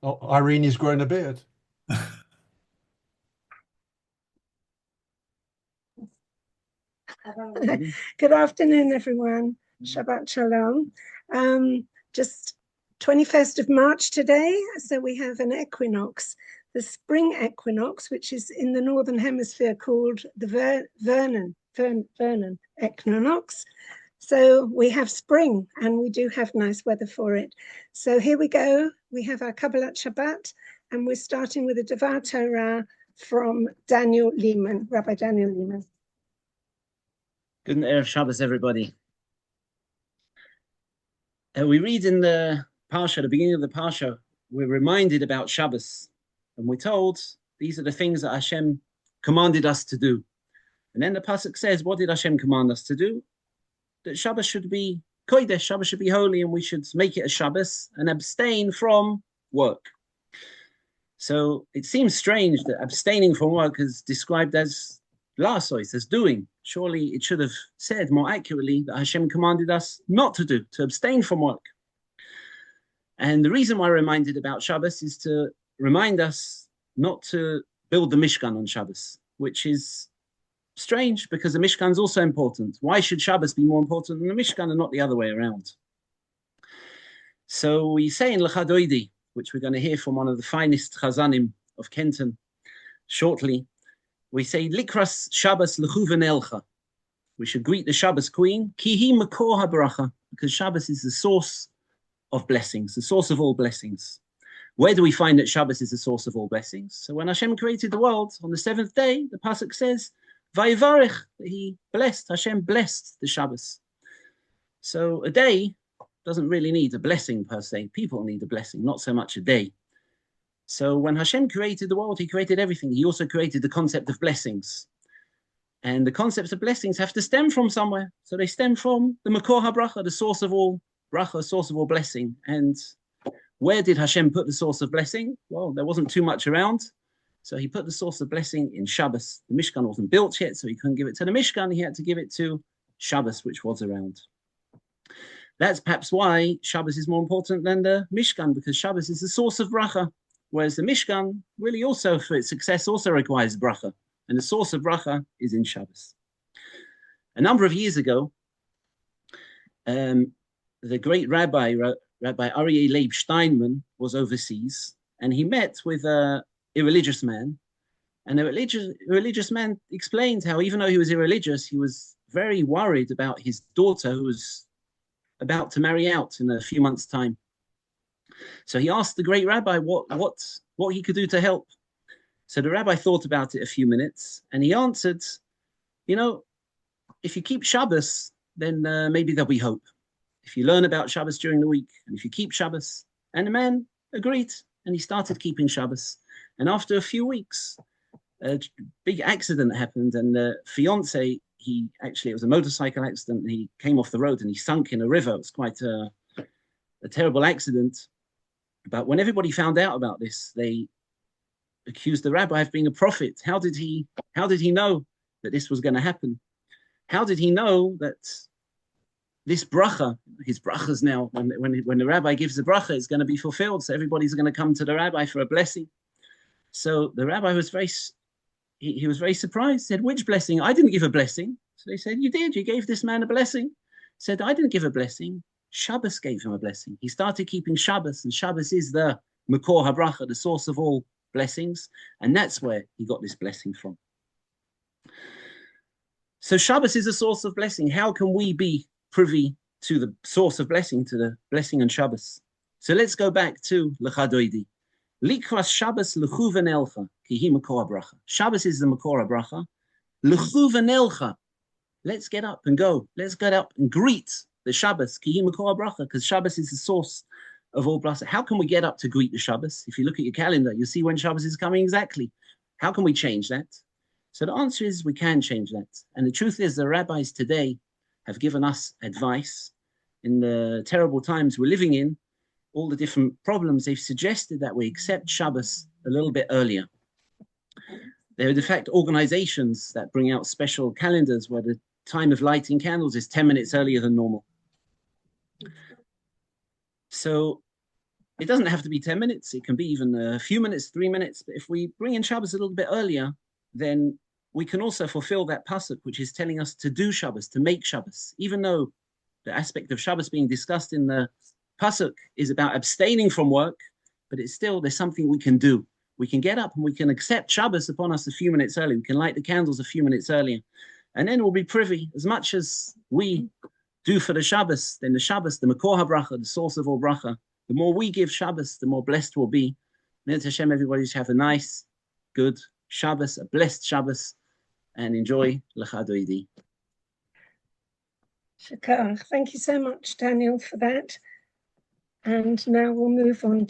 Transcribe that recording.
Oh, Irene is growing a beard. Good afternoon, everyone. Shabbat Shalom. Just 21st of March today, so we have an equinox, the spring equinox, which is in the Northern Hemisphere called the Vernon equinox. So we have spring, and we do have nice weather for it. So here we go. We have our Kabbalat Shabbat, and we're starting with a Devar Torah from Daniel Leeman, Rabbi Daniel Leeman. Good Erev Shabbos, everybody. We read in the Parsha, the beginning of the Parsha, we're reminded about Shabbos. And we're told these are the things that Hashem commanded us to do. And then the Pasuk says, what did Hashem command us to do? That Shabbos should be Kodesh, Shabbos should be holy, and we should make it a Shabbos and abstain from work. So it seems strange that abstaining from work is described as lasois, as doing. Surely it should have said more accurately that Hashem commanded us not to do, to abstain from work. And the reason why we're reminded about Shabbos is to remind us not to build the Mishkan on Shabbos, which is strange because the Mishkan is also important. Why should Shabbos be more important than the Mishkan and not the other way around? So we say in Lechadoidi, which we're going to hear from one of the finest Chazanim of Kenton shortly, we say, Likras Shabbos lechuven elcha. We should greet the Shabbos queen, ki hi makor habracha, because Shabbos is the source of blessings, the source of all blessings. Where do we find that Shabbos is the source of all blessings? So when Hashem created the world on the seventh day, the pasuk says, Vayivarech, he blessed, Hashem blessed the Shabbos. So a day doesn't really need a blessing per se. People need a blessing, not so much a day. So when Hashem created the world, he created everything. He also created the concept of blessings. And the concepts of blessings have to stem from somewhere. So they stem from the Makor HaBracha, the source of all bracha, source of all blessing. And where did Hashem put the source of blessing? Well, there wasn't too much around. So he put the source of blessing in Shabbos. The Mishkan wasn't built yet, so he couldn't give it to the Mishkan. He had to give it to Shabbos, which was around. That's perhaps why Shabbos is more important than the Mishkan, because Shabbos is the source of bracha. Whereas the Mishkan really also, for its success, also requires bracha. And the source of bracha is in Shabbos. A number of years ago, the great Rabbi Aryeh Leib Steinman was overseas, and he met with a irreligious man. And the religious man explained how even though he was irreligious, he was very worried about his daughter who was about to marry out in a few months' time. So he asked the great rabbi what he could do to help. So the rabbi thought about it a few minutes, and he answered, if you keep Shabbos, then maybe there'll be hope. If you learn about Shabbos during the week, and if you keep Shabbos. And the man agreed, and he started keeping Shabbos. And after a few weeks, a big accident happened, and the fiance, it was a motorcycle accident, and he came off the road and he sunk in a river. It was quite a terrible accident. But when everybody found out about this, they accused the rabbi of being a prophet. How did he know that this was going to happen? How did he know that this bracha, his brachas now, when the rabbi gives the bracha, is going to be fulfilled? So everybody's going to come to the rabbi for a blessing. So the rabbi was very surprised. He said, which blessing? I didn't give a blessing. So they said, you did. You gave this man a blessing. He said, I didn't give a blessing. Shabbos gave him a blessing. He started keeping Shabbos, and Shabbos is the Makor HaBracha, the source of all blessings, and that's where he got this blessing from. So Shabbos is a source of blessing. How can we be privy to the source of blessing, to the blessing on Shabbos? So let's go back to Lechadoidi. Likras Shabbos lechuven elcha, ki hi Makor HaBracha. Shabbos is the Makor HaBracha. Lechuven elcha. Let's get up and go. Let's get up and greet the Shabbos, ki hi Makor HaBracha, because Shabbos is the source of all blessing. How can we get up to greet the Shabbos? If you look at your calendar, you'll see when Shabbos is coming exactly. How can we change that? So the answer is we can change that. And the truth is the rabbis today have given us advice in the terrible times we're living in, all the different problems. They've suggested that we accept Shabbos a little bit earlier. There are, in fact, organizations that bring out special calendars where the time of lighting candles is 10 minutes earlier than normal. So It doesn't have to be 10 minutes. It can be even a few minutes, 3 minutes. But if we bring in Shabbos a little bit earlier, then we can also fulfill that pasuk, which is telling us to do Shabbos, to make Shabbos. Even though the aspect of Shabbos being discussed in the pasuk is about abstaining from work, but it's still, there's something we can do. We can get up and we can accept Shabbos upon us a few minutes early. We can light the candles a few minutes earlier. And then we'll be privy, as much as we do for the Shabbos, then the Shabbos, the Makor HaBracha, the source of all bracha, the more we give Shabbos, the more blessed we'll be. May Hashem, everybody should have a nice, good Shabbos, a blessed Shabbos, and enjoy Lecha Doidi. Shakar. Thank you so much, Daniel, for that. And now we'll move on to